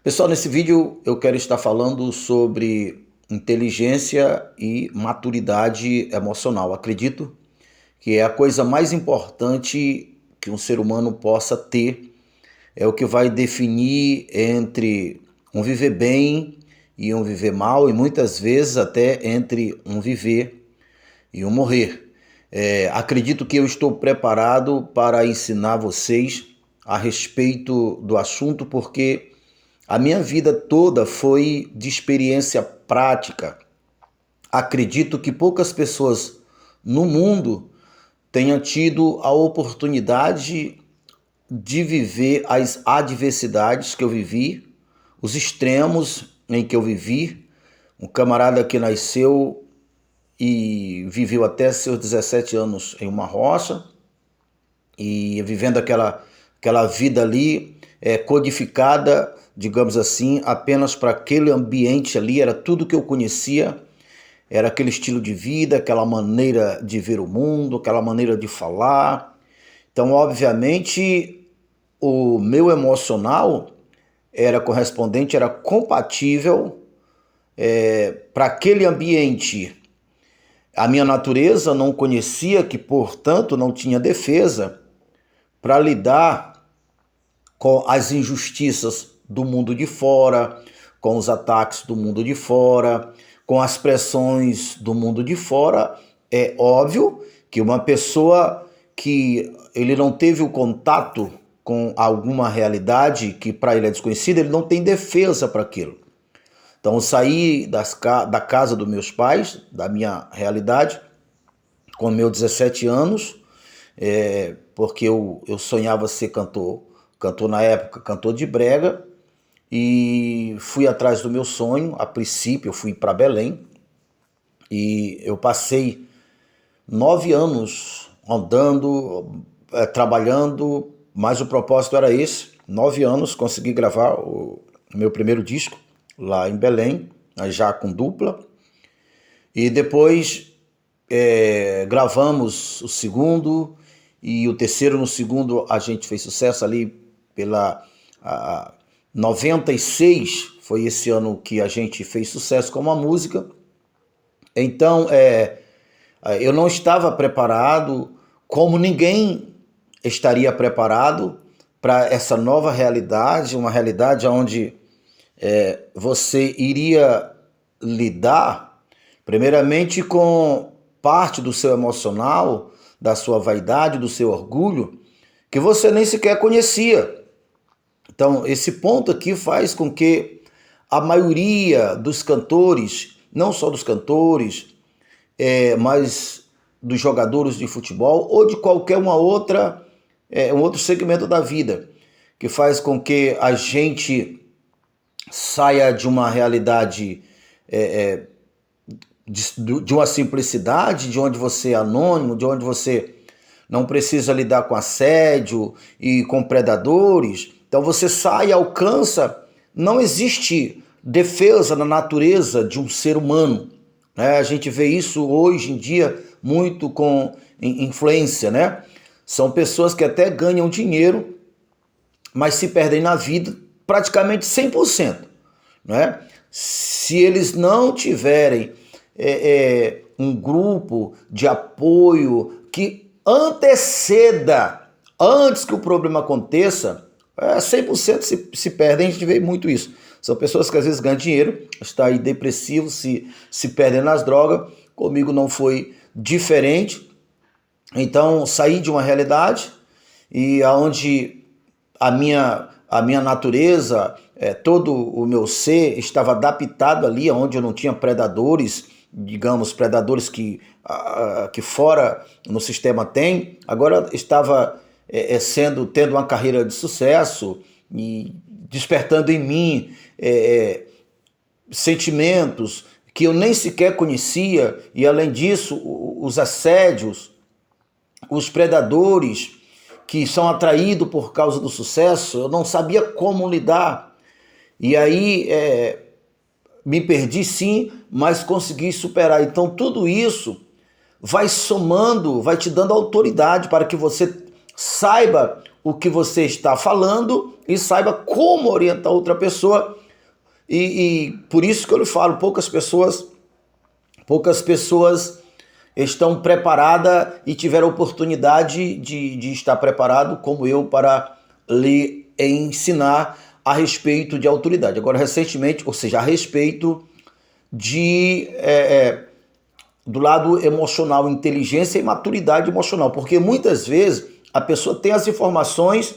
Pessoal, nesse vídeo eu quero estar falando sobre inteligência e maturidade emocional. Acredito que é a coisa mais importante que um ser humano possa ter, é o que vai definir entre um viver bem e um viver mal, e muitas vezes até entre um viver e um morrer. Acredito que eu estou preparado para ensinar vocês a respeito do assunto, porque a minha vida toda foi de experiência prática. Acredito que poucas pessoas no mundo tenham tido a oportunidade de viver as adversidades que eu vivi, os extremos em que eu vivi. Um camarada que nasceu e viveu até seus 17 anos em uma roça e vivendo aquela vida ali codificada, digamos assim, apenas para aquele ambiente ali. Era tudo que eu conhecia, era aquele estilo de vida, aquela maneira de ver o mundo, aquela maneira de falar. Então, obviamente, o meu emocional era correspondente, era compatível para aquele ambiente. A minha natureza não conhecia, que portanto não tinha defesa para lidar com as injustiças do mundo de fora, com os ataques do mundo de fora, com as pressões do mundo de fora. É óbvio que uma pessoa que ele não teve o contato com alguma realidade que para ele é desconhecida, ele não tem defesa para aquilo. Então eu saí da casa dos meus pais, da minha realidade, com meus 17 anos, porque eu sonhava ser cantor na época, cantor de brega, e fui atrás do meu sonho. A princípio eu fui para Belém e eu passei 9 anos andando, trabalhando, mas o propósito era esse. 9 anos consegui gravar o meu primeiro disco lá em Belém, já com dupla, e depois gravamos o segundo e o terceiro. No segundo a gente fez sucesso ali pela 96, foi esse ano que a gente fez sucesso com uma música. Então eu não estava preparado, como ninguém estaria preparado para essa nova realidade, uma realidade onde você iria lidar primeiramente com parte do seu emocional, da sua vaidade, do seu orgulho, que você nem sequer conhecia. Então, esse ponto aqui faz com que a maioria dos cantores, não só dos cantores, mas dos jogadores de futebol ou de qualquer um outro segmento da vida, que faz com que a gente saia de uma realidade de uma simplicidade, de onde você é anônimo, de onde você não precisa lidar com assédio e com predadores. Então você sai e alcança. Não existe defesa na natureza de um ser humano, né? A gente vê isso hoje em dia muito com influência, né? São pessoas que até ganham dinheiro, mas se perdem na vida praticamente 100%, né? Se eles não tiverem um grupo de apoio que anteceda, antes que o problema aconteça, 100% se perdem. A gente vê muito isso. São pessoas que às vezes ganham dinheiro, estão aí depressivos, se perdem nas drogas. Comigo não foi diferente. Então saí de uma realidade e aonde a minha natureza, todo o meu ser estava adaptado ali, onde eu não tinha predadores, digamos, predadores que fora no sistema tem. Agora estava tendo uma carreira de sucesso e despertando em mim sentimentos que eu nem sequer conhecia, e além disso, os assédios, os predadores que são atraídos por causa do sucesso, eu não sabia como lidar. E aí me perdi sim, mas consegui superar. Então tudo isso vai somando, vai te dando autoridade para que você saiba o que você está falando e saiba como orientar outra pessoa. E por isso que eu lhe falo, poucas pessoas estão preparadas e tiveram oportunidade de estar preparado como eu para lhe ensinar a respeito de autoridade. Agora, recentemente, ou seja, a respeito do lado emocional, inteligência e maturidade emocional, porque muitas vezes a pessoa tem as informações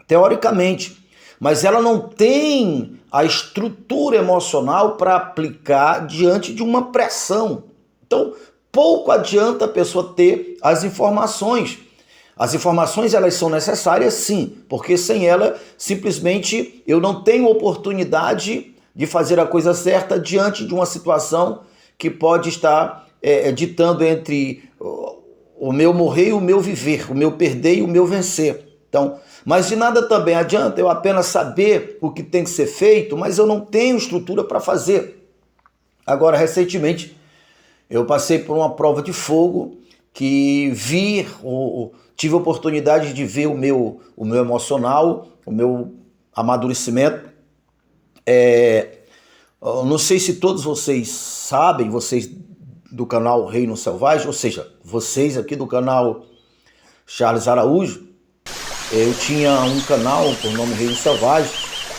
teoricamente, mas ela não tem a estrutura emocional para aplicar diante de uma pressão. Então, pouco adianta a pessoa ter as informações. As informações, elas são necessárias, sim, porque sem ela, simplesmente, eu não tenho oportunidade de fazer a coisa certa diante de uma situação que pode estar ditando entre o meu morrer e o meu viver, o meu perder e o meu vencer. Então, mas de nada também adianta eu apenas saber o que tem que ser feito, mas eu não tenho estrutura para fazer. Agora, recentemente, eu passei por uma prova de fogo que tive a oportunidade de ver o meu emocional, o meu amadurecimento. Eu não sei se todos vocês sabem, vocês do canal Reino Selvagem, ou seja, vocês aqui do canal Charles Araújo, eu tinha um canal por nome Reino Selvagem,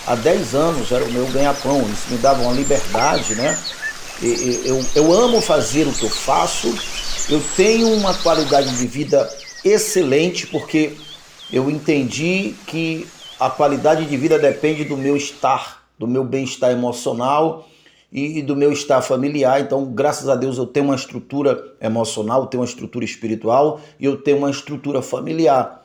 há 10 anos, era o meu ganha-pão, isso me dava uma liberdade, né? Eu amo fazer o que eu faço, eu tenho uma qualidade de vida excelente, porque eu entendi que a qualidade de vida depende do meu estar, do meu bem-estar emocional e do meu estar familiar. Então, graças a Deus, eu tenho uma estrutura emocional, eu tenho uma estrutura espiritual e eu tenho uma estrutura familiar.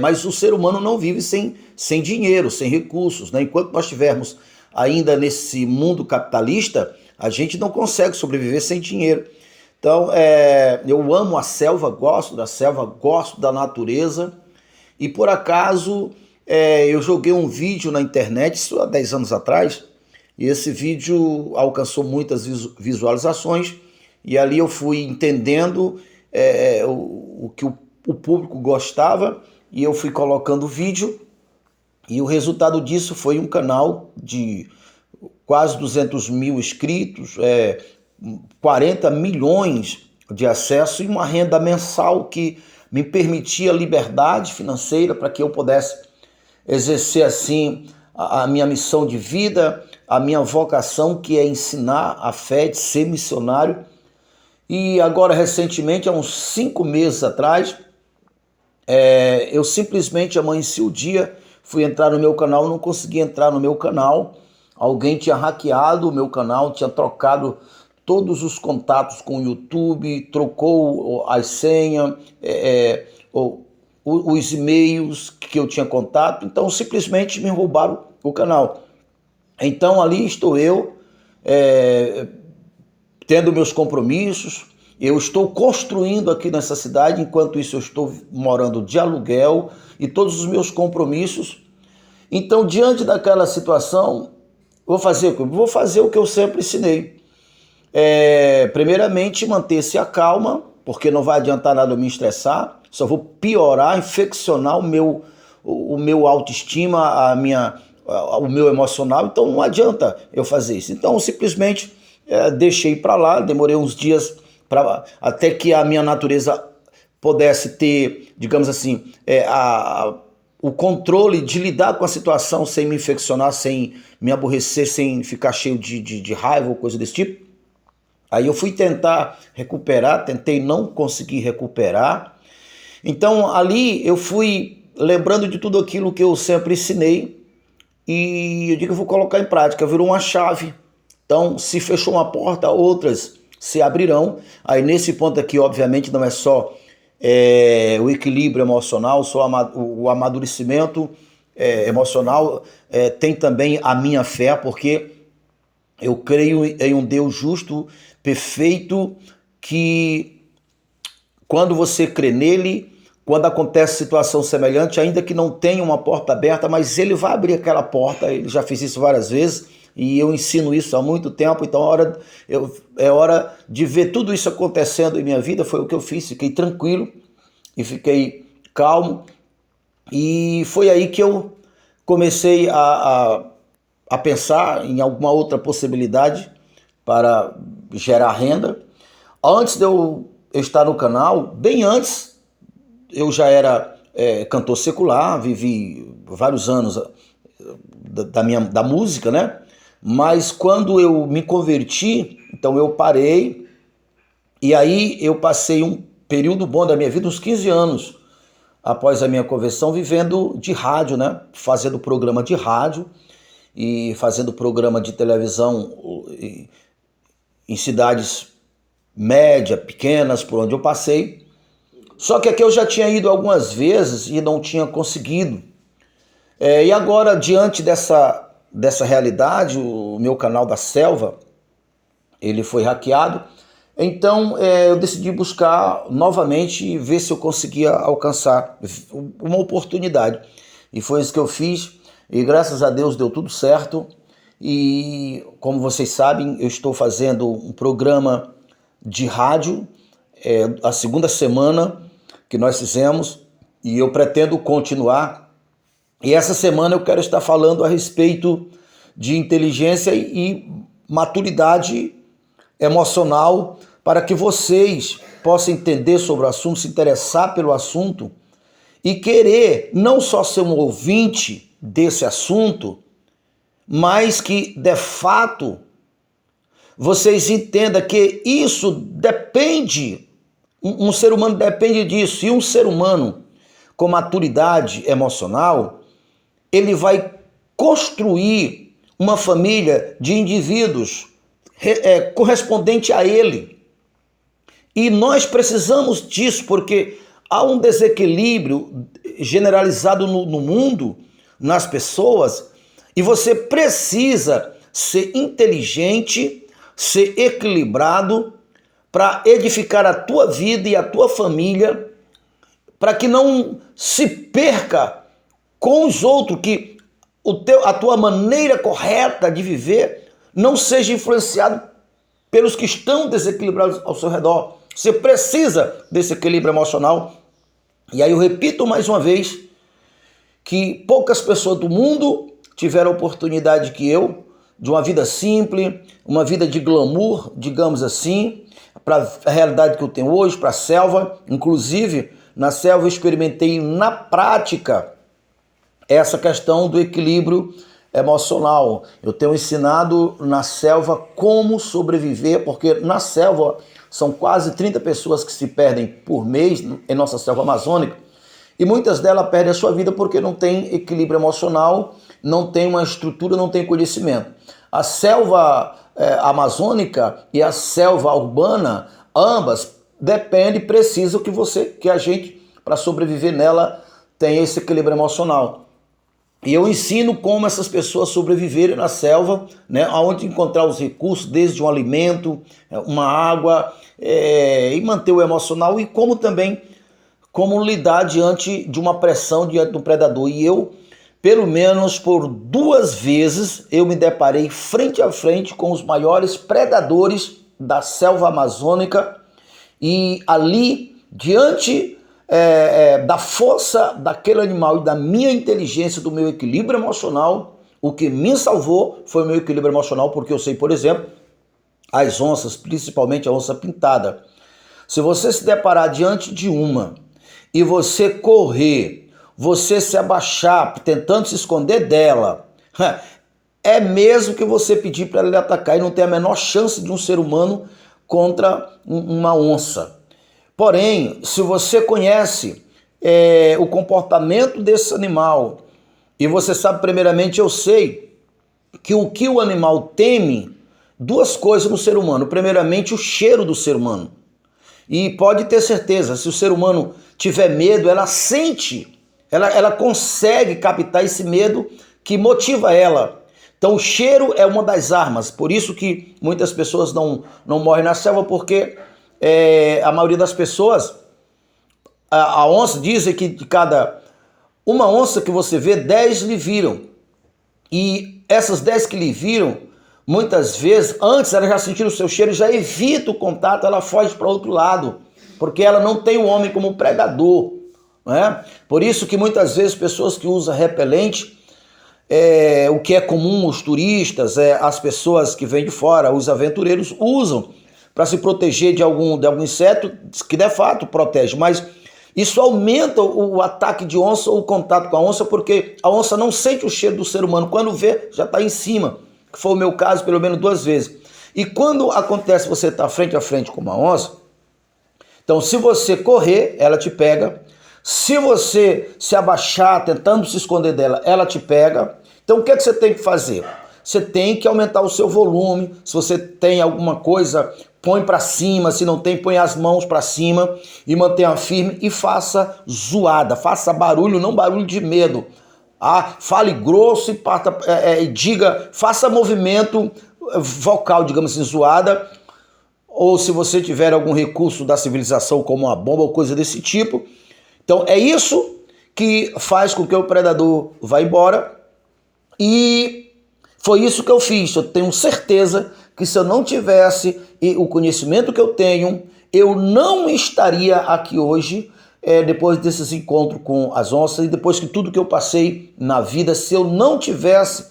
Mas o ser humano não vive sem dinheiro, sem recursos, né? Enquanto nós estivermos ainda nesse mundo capitalista, a gente não consegue sobreviver sem dinheiro. Então, eu amo a selva, gosto da selva, gosto da natureza. E por acaso, eu joguei um vídeo na internet, isso há 10 anos atrás, e esse vídeo alcançou muitas visualizações, e ali eu fui entendendo o que o público gostava, e eu fui colocando o vídeo, e o resultado disso foi um canal de quase 200 mil inscritos, 40 milhões de acesso e uma renda mensal que me permitia liberdade financeira para que eu pudesse exercer assim a minha missão de vida, a minha vocação, que é ensinar a fé, de ser missionário. E agora, recentemente, há uns 5 meses atrás, eu simplesmente amanheci o dia, fui entrar no meu canal, não consegui entrar no meu canal. Alguém tinha hackeado o meu canal, tinha trocado todos os contatos com o YouTube, trocou as senhas, os e-mails que eu tinha contato, então simplesmente me roubaram o canal. Então ali estou eu, tendo meus compromissos, eu estou construindo aqui nessa cidade, enquanto isso eu estou morando de aluguel e todos os meus compromissos. Então, diante daquela situação, vou fazer o que eu sempre ensinei. Primeiramente, manter-se a calma, porque não vai adiantar nada eu me estressar, só vou piorar, infeccionar o meu autoestima, o meu emocional, então não adianta eu fazer isso. Então, simplesmente deixei para lá, demorei uns dias até que a minha natureza pudesse ter, digamos assim, o controle de lidar com a situação sem me infeccionar, sem me aborrecer, sem ficar cheio de raiva ou coisa desse tipo. Aí eu fui tentar recuperar, tentei não conseguir recuperar. Então ali eu fui lembrando de tudo aquilo que eu sempre ensinei e eu digo que eu vou colocar em prática, virou uma chave. Então, se fechou uma porta, outras se abrirão. Aí nesse ponto aqui, obviamente, não é só o equilíbrio emocional, só o amadurecimento emocional, tem também a minha fé, porque eu creio em um Deus justo, perfeito, que quando você crê nele, quando acontece situação semelhante, ainda que não tenha uma porta aberta, mas ele vai abrir aquela porta, ele já fez isso várias vezes, e eu ensino isso há muito tempo, então é hora de ver tudo isso acontecendo em minha vida. Foi o que eu fiz, fiquei tranquilo e fiquei calmo, E foi aí que eu comecei a pensar em alguma outra possibilidade para gerar renda. Antes de eu estar no canal, bem antes, eu já era cantor secular, vivi vários anos da música, né? Mas quando eu me converti, então eu parei, e aí eu passei um período bom da minha vida, uns 15 anos, após a minha conversão, vivendo de rádio, né? Fazendo programa de rádio e fazendo programa de televisão em cidades médias, pequenas, por onde eu passei. Só que aqui eu já tinha ido algumas vezes e não tinha conseguido. E agora, diante dessa realidade, o meu canal da Selva, ele foi hackeado. Então eu decidi buscar novamente e ver se eu conseguia alcançar uma oportunidade. E foi isso que eu fiz. E graças a Deus deu tudo certo. E como vocês sabem, eu estou fazendo um programa de rádio, a segunda semana que nós fizemos, e eu pretendo continuar. E essa semana eu quero estar falando a respeito de inteligência e maturidade emocional, para que vocês possam entender sobre o assunto, se interessar pelo assunto e querer não só ser um ouvinte desse assunto, mas que de fato vocês entendam que isso depende, um ser humano depende disso. E um ser humano com maturidade emocional, ele vai construir uma família de indivíduos correspondente a ele. E nós precisamos disso, porque há um desequilíbrio generalizado no mundo, nas pessoas, e você precisa ser inteligente, ser equilibrado para edificar a tua vida e a tua família, para que não se perca com os outros, que a tua maneira correta de viver não seja influenciado pelos que estão desequilibrados ao seu redor. Você precisa desse equilíbrio emocional. E aí eu repito mais uma vez que poucas pessoas do mundo tiveram a oportunidade que eu, de uma vida simples, uma vida de glamour, digamos assim, para a realidade que eu tenho hoje, para a selva. Inclusive, na selva eu experimentei na prática essa questão do equilíbrio emocional. Eu tenho ensinado na selva como sobreviver, porque na selva são quase 30 pessoas que se perdem por mês em nossa selva amazônica, e muitas delas perdem a sua vida porque não tem equilíbrio emocional, não tem uma estrutura, não tem conhecimento. A selva amazônica e a selva urbana, ambas dependem, precisam que a gente, para sobreviver nela, tenha esse equilíbrio emocional. E eu ensino como essas pessoas sobreviverem na selva, né, onde encontrar os recursos, desde um alimento, uma água, e manter o emocional, e como também como lidar diante de uma pressão, diante do predador. E eu, pelo menos por 2 vezes, eu me deparei frente a frente com os maiores predadores da selva amazônica, e ali, diante da força daquele animal e da minha inteligência, do meu equilíbrio emocional, o que me salvou foi o meu equilíbrio emocional, porque eu sei, por exemplo, as onças, principalmente a onça pintada, se você se deparar diante de uma e você correr, você se abaixar tentando se esconder dela, é mesmo que você pedir para ela lhe atacar, e não tem a menor chance de um ser humano contra uma onça. Porém, se você conhece o comportamento desse animal, e você sabe, primeiramente, eu sei que o animal teme 2 coisas no ser humano. Primeiramente, o cheiro do ser humano. E pode ter certeza, se o ser humano tiver medo, ela sente, ela consegue captar esse medo que motiva ela. Então o cheiro é uma das armas. Por isso que muitas pessoas não morrem na selva, porque a maioria das pessoas, a onça, dizem que de cada uma onça que você vê, 10 lhe viram. E essas 10 que lhe viram, muitas vezes, antes ela já sentiu o seu cheiro, já evita o contato, ela foge para outro lado, porque ela não tem o homem como predador. né? Por isso que muitas vezes pessoas que usam repelente, o que é comum os turistas, as pessoas que vêm de fora, os aventureiros usam para se proteger de algum inseto que de fato protege, mas isso aumenta o ataque de onça ou o contato com a onça, porque a onça não sente o cheiro do ser humano, quando vê já está em cima, que foi o meu caso pelo menos 2 vezes. E quando acontece você estar frente a frente com uma onça, então se você correr, ela te pega. Se você se abaixar tentando se esconder dela, ela te pega. Então o que é que você tem que fazer? Você tem que aumentar o seu volume. Se você tem alguma coisa, põe para cima. Se não tem, põe as mãos para cima e mantenha firme e faça zoada, faça barulho, não barulho de medo. Fale grosso e diga, faça movimento vocal, digamos assim, zoada. Ou se você tiver algum recurso da civilização, como uma bomba ou coisa desse tipo. Então é isso que faz com que o predador vá embora. E foi isso que eu fiz. Eu tenho certeza que se eu não tivesse o conhecimento que eu tenho, eu não estaria aqui hoje, depois desses encontros com as onças e depois que tudo que eu passei na vida, se eu não tivesse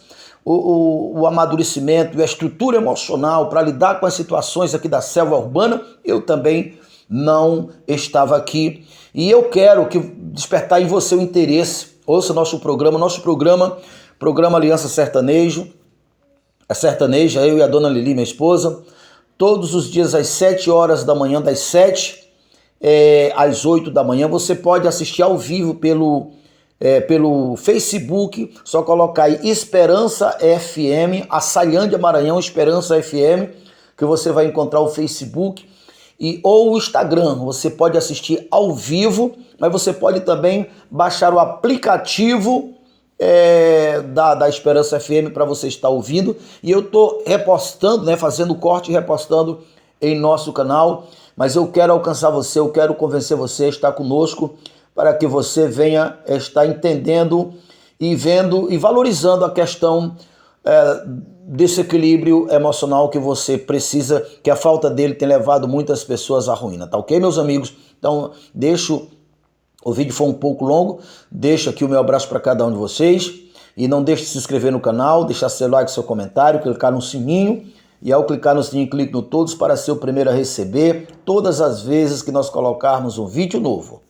o amadurecimento e a estrutura emocional para lidar com as situações aqui da selva urbana, eu também não estava aqui. E eu quero despertar em você o interesse. Ouça nosso programa, programa Aliança Sertanejo, a sertaneja, eu e a dona Lili, minha esposa, todos os dias às 7 horas da manhã, das 7 às 8 da manhã. Você pode assistir ao vivo pelo Facebook, só colocar aí Esperança FM, Açailândia, Maranhão, Esperança FM, que você vai encontrar o Facebook ou o Instagram. Você pode assistir ao vivo, mas você pode também baixar o aplicativo da Esperança FM para você estar ouvindo. E eu estou repostando, fazendo corte e repostando em nosso canal, mas eu quero alcançar você, eu quero convencer você a estar conosco, para que você venha estar entendendo e vendo e valorizando a questão desse equilíbrio emocional que você precisa, que a falta dele tem levado muitas pessoas à ruína, tá ok, meus amigos? Então, o vídeo foi um pouco longo, deixo aqui o meu abraço para cada um de vocês, e não deixe de se inscrever no canal, deixar seu like, seu comentário, clicar no sininho, e ao clicar no sininho, clique no todos para ser o primeiro a receber todas as vezes que nós colocarmos um vídeo novo.